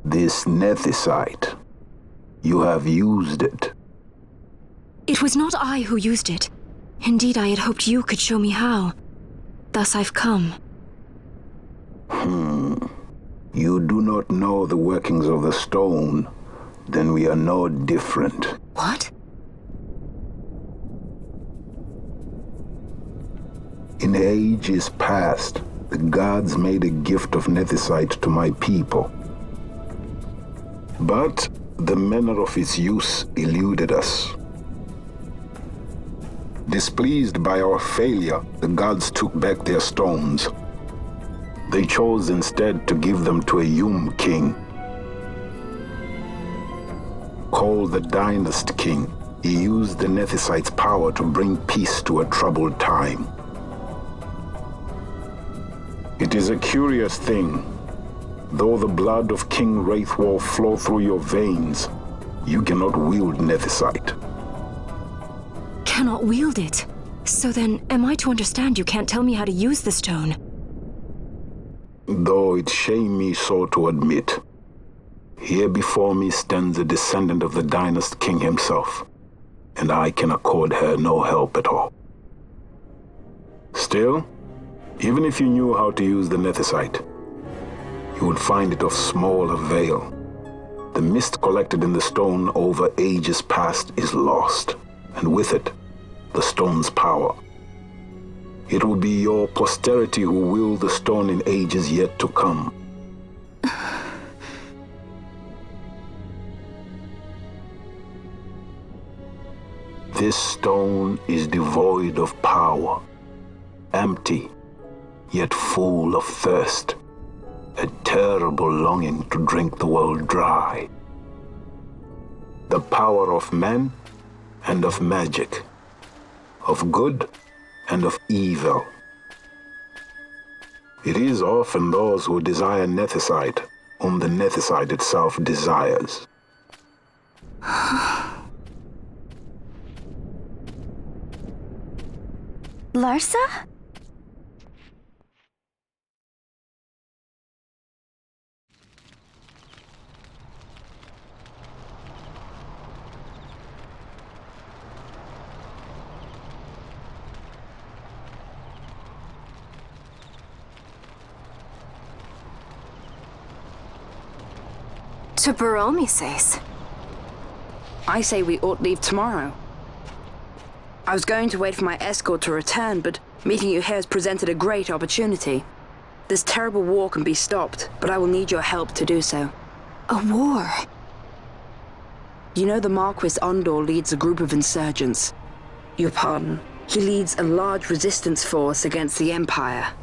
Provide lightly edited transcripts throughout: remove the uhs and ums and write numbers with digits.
This Nethicite. You have used it. It was not I who used it. Indeed, I had hoped you could show me how. Thus I've come. You do not know the workings of the stone. Then we are no different. What? In ages past, the gods made a gift of Nethicite to my people. But the manner of its use eluded us. Displeased by our failure, the gods took back their stones. They chose instead to give them to a Yum king. Called the Dynast King, he used the Nethicite's power to bring peace to a troubled time. It is a curious thing. Though the blood of King Wraithwolf flow through your veins, you cannot wield Nethicite. Cannot wield it? So then, am I to understand you can't tell me how to use the stone? Though it shame me so to admit, here before me stands a descendant of the Dynast King himself, and I can accord her no help at all. Still, even if you knew how to use the Nethicite, you would find it of small avail. The mist collected in the stone over ages past is lost, and with it, the stone's power. It will be your posterity who will the stone in ages yet to come. This stone is devoid of power, empty, yet full of thirst, a terrible longing to drink the world dry. The power of man and of magic, of good and of evil. It is often those who desire Nethicite whom the Nethicite itself desires. Larsa? To Baromi says. I say we ought leave tomorrow. I was going to wait for my escort to return, but meeting you here has presented a great opportunity. This terrible war can be stopped, but I will need your help to do so. A war? You know the Marquis Ondor leads a group of insurgents. Your pardon. He leads a large resistance force against the Empire.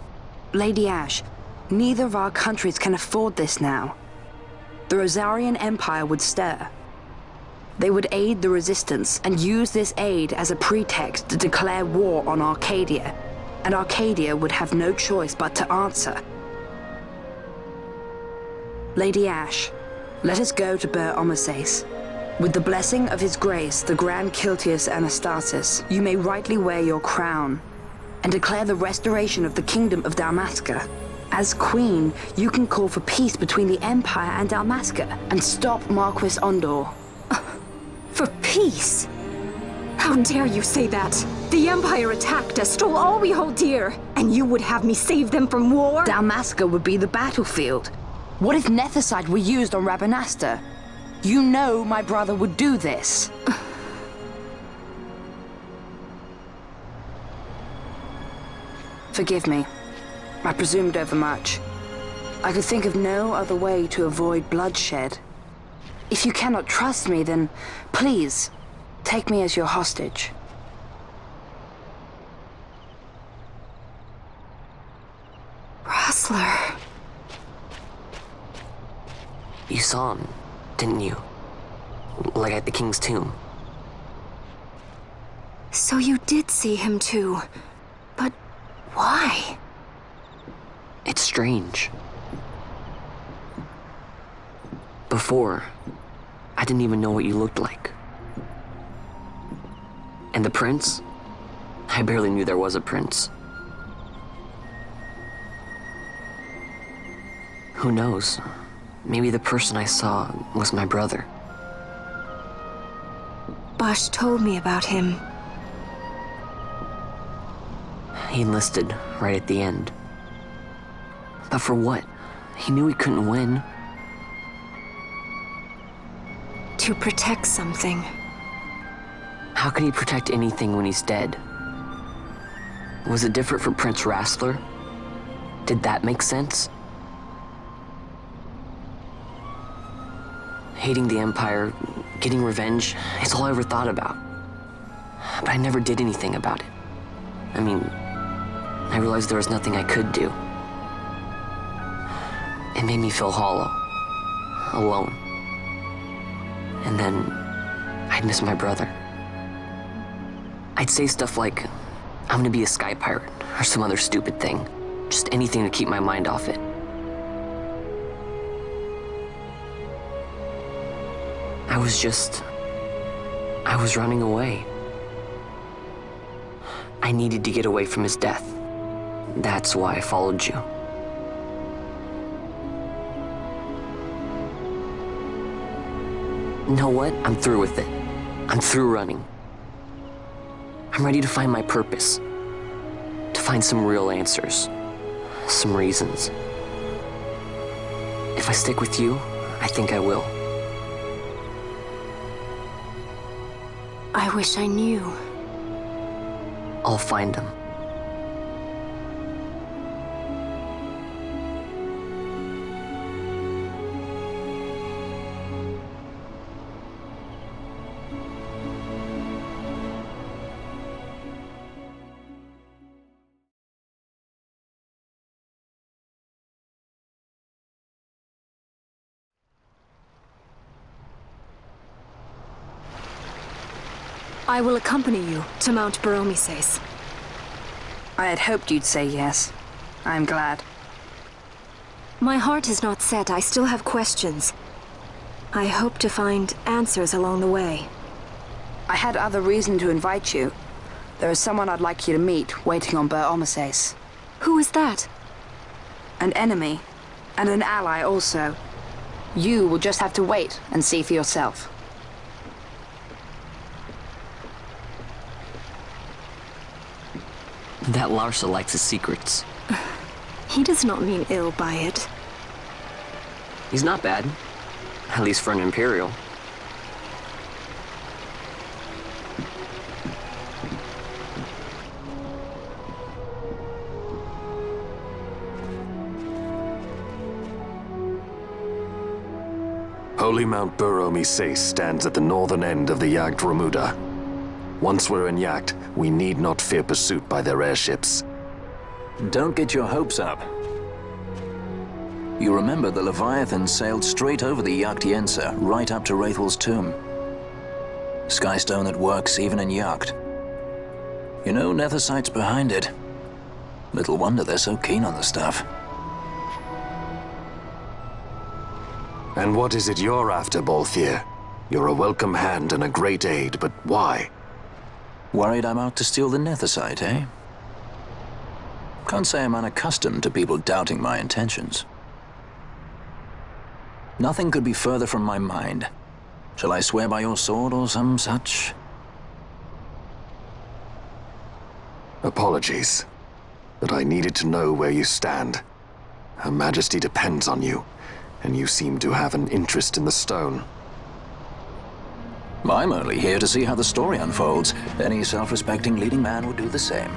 Lady Ashe, neither of our countries can afford this now. The Rosarian Empire would stir. They would aid the resistance and use this aid as a pretext to declare war on Arcadia, and Arcadia would have no choice but to answer. Lady Ashe, let us go to Bur Omasace. With the blessing of His Grace, the Grand Kiltius Anastasis, you may rightly wear your crown and declare the restoration of the Kingdom of Dalmasca. As Queen, you can call for peace between the Empire and Dalmasca and stop Marquis Ondor. For peace? How dare you say that? The Empire attacked us, stole all we hold dear, and you would have me save them from war? Dalmasca would be the battlefield. What if Nethicite were used on Rabanasta? You know my brother would do this. Forgive me. I presumed overmuch. I could think of no other way to avoid bloodshed. If you cannot trust me, then please, take me as your hostage. Rustler. You saw him, didn't you? Like at the King's tomb. So you did see him too. But why? It's strange. Before, I didn't even know what you looked like. And the prince? I barely knew there was a prince. Who knows? maybe the person I saw was my brother. Bash told me about him. He enlisted right at the end. But for what? He knew he couldn't win. To protect something. How can he protect anything when he's dead? Was it different for Prince Rassler? Did that make sense? Hating the Empire, getting revenge, it's all I ever thought about. But I never did anything about it. I mean, I realized there was nothing I could do. It made me feel hollow, alone. And then I'd miss my brother. I'd say stuff like, I'm gonna be a sky pirate, or some other stupid thing. Just anything to keep my mind off it. I was running away. I needed to get away from his death. That's why I followed you. You know what? I'm through with it. I'm through running. I'm ready to find my purpose. To find some real answers. Some reasons. If I stick with you, I think I will. I wish I knew. I'll find them. I will accompany you to Mount Baromises. I had hoped you'd say yes. I'm glad. My heart is not set. I still have questions. I hope to find answers along the way. I had other reason to invite you. There is someone I'd like you to meet waiting on Baromises. Who is that? An enemy, and an ally also. You will just have to wait and see for yourself. That Larsa likes his secrets. He does not mean ill by it. He's not bad. At least for an Imperial. Holy Mount Baromises stands at the northern end of the Jagd Remuda. Once we're in Jagd, we need not fear pursuit by their airships. Don't get your hopes up. You remember the Leviathan sailed straight over the Jagd Yensa, right up to Wraithel's tomb. Skystone that works even in Jagd. You know Nethicite's behind it. Little wonder they're so keen on the stuff. And what is it you're after, Balthier? You're a welcome hand and a great aid, but why? Worried I'm out to steal the Nethicite, eh? Can't say I'm unaccustomed to people doubting my intentions. Nothing could be further from my mind. Shall I swear by your sword or some such? Apologies, but I needed to know where you stand. Her Majesty depends on you, and you seem to have an interest in the stone. I'm only here to see how the story unfolds. Any self-respecting leading man would do the same.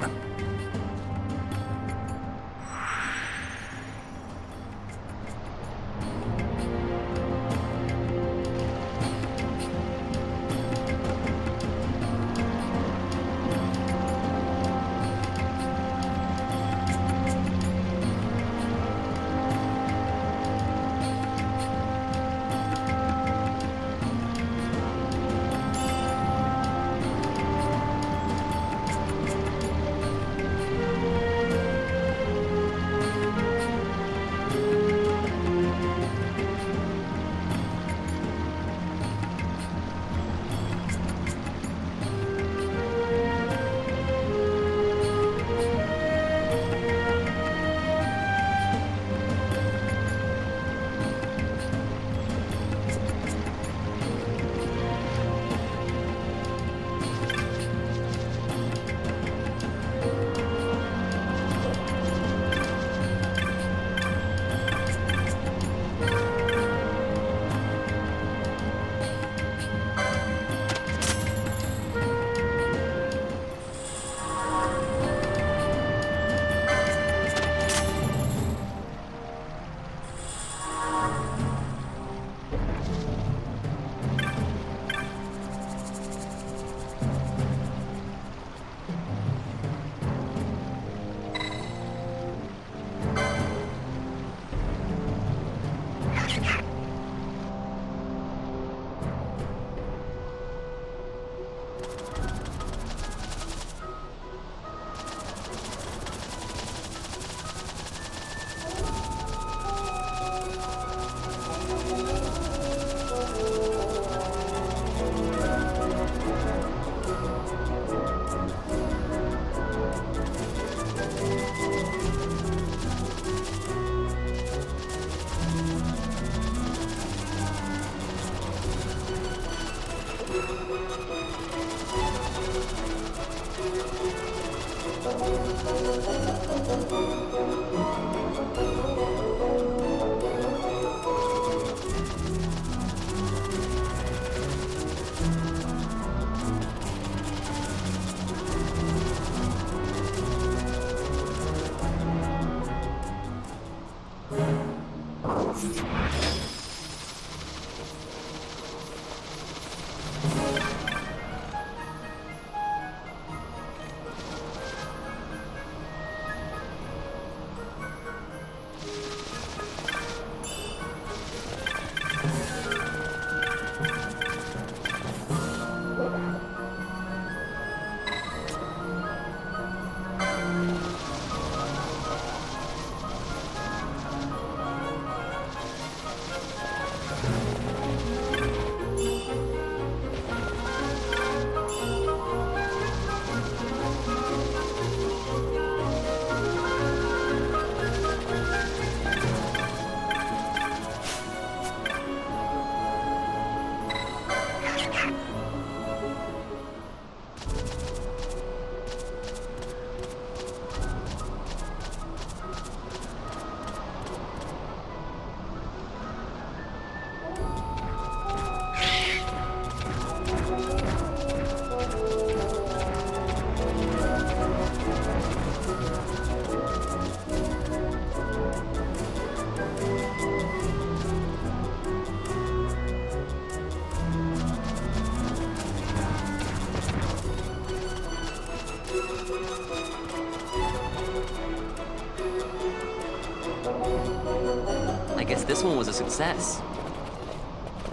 I guess this one was a success.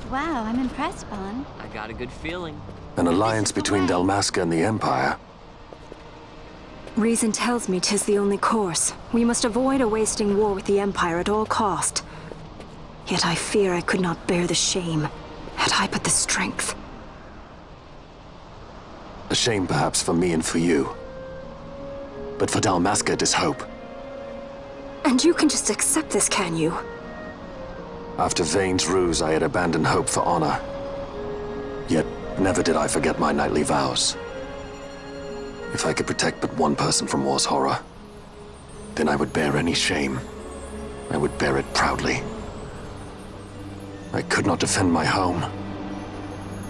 Wow, I'm impressed, Vaughn. I got a good feeling. An alliance between Dalmasca and the Empire. Reason tells me 'tis the only course. We must avoid a wasting war with the Empire at all cost. Yet I fear I could not bear the shame, had I but the strength. A shame perhaps for me and for you. But for Dalmasca it is hope. And you can just accept this, can you? After Vane's ruse, I had abandoned hope for honor. Yet, never did I forget my knightly vows. If I could protect but one person from war's horror, then I would bear any shame. I would bear it proudly. I could not defend my home.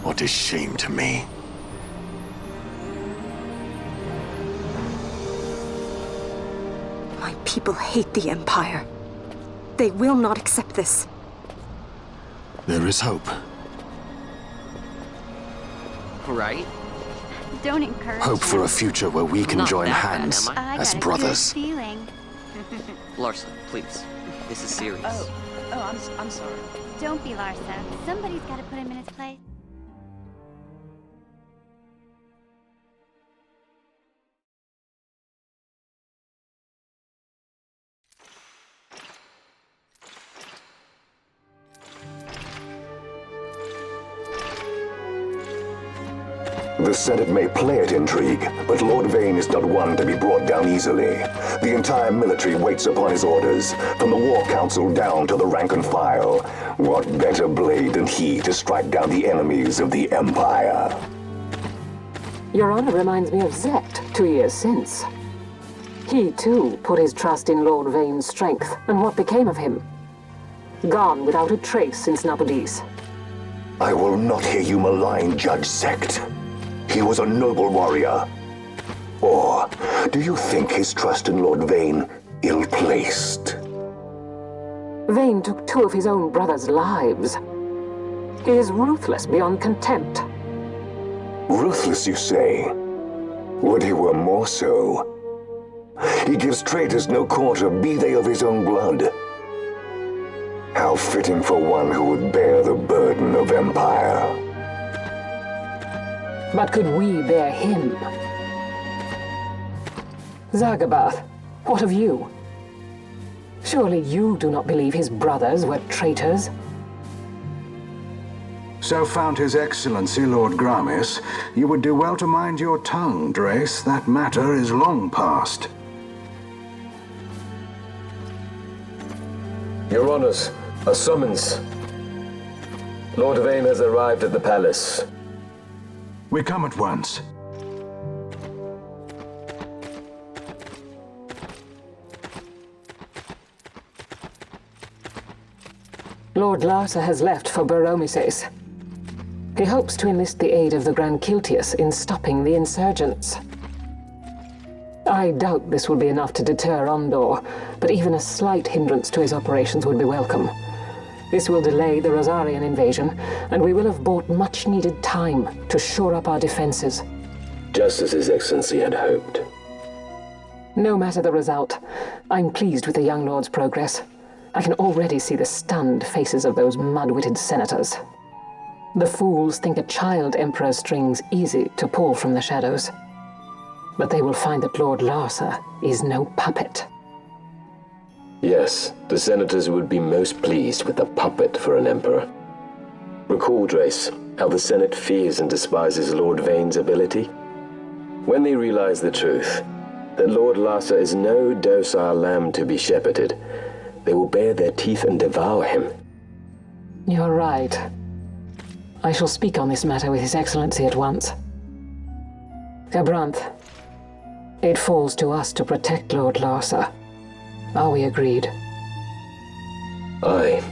What is shame to me? My people hate the Empire. They will not accept this. There is hope. Right? Don't encourage Hope for a him. future where we can Not join that bad, hands am I? I as got a brothers. good feeling. Larsa, please. This is serious. I'm sorry. Don't be Larsa. Somebody's got to put him in his place. The Senate may play at intrigue, but Lord Vane is not one to be brought down easily. The entire military waits upon his orders, from the War Council down to the rank and file. What better blade than he to strike down the enemies of the Empire? Your Honor reminds me of Zect 2 years since. He, too, put his trust in Lord Vane's strength, and what became of him? Gone without a trace since Napodis. I will not hear you malign Judge Zect. He was a noble warrior. Or do you think his trust in Lord Vane ill-placed? Vane took 2 of his own brothers' lives. He is ruthless beyond contempt. Ruthless, you say? Would he were more so. He gives traitors no quarter, be they of his own blood. How fitting for one who would bear the burden of empire. But could we bear him? Zagabath, what of you? Surely you do not believe his brothers were traitors? So found His Excellency Lord Gramis, you would do well to mind your tongue, Drace. That matter is long past. Your Honors, a summons. Lord Vane has arrived at the palace. We come at once. Lord Larsa has left for Baromises. He hopes to enlist the aid of the Grand Kiltius in stopping the insurgents. I doubt this will be enough to deter Ondor, but even a slight hindrance to his operations would be welcome. This will delay the Rosarian invasion, and we will have bought much-needed time to shore up our defenses. Just as His Excellency had hoped. No matter the result, I'm pleased with the young lord's progress. I can already see the stunned faces of those mud-witted senators. The fools think a child emperor's strings easy to pull from the shadows. But they will find that Lord Larsa is no puppet. Yes, the senators would be most pleased with a puppet for an emperor. Recall, Drace, how the Senate fears and despises Lord Vane's ability. When they realize the truth, that Lord Larsa is no docile lamb to be shepherded, they will bare their teeth and devour him. You're right. I shall speak on this matter with His Excellency at once. Gabranth, it falls to us to protect Lord Larsa. Are we agreed? Aye.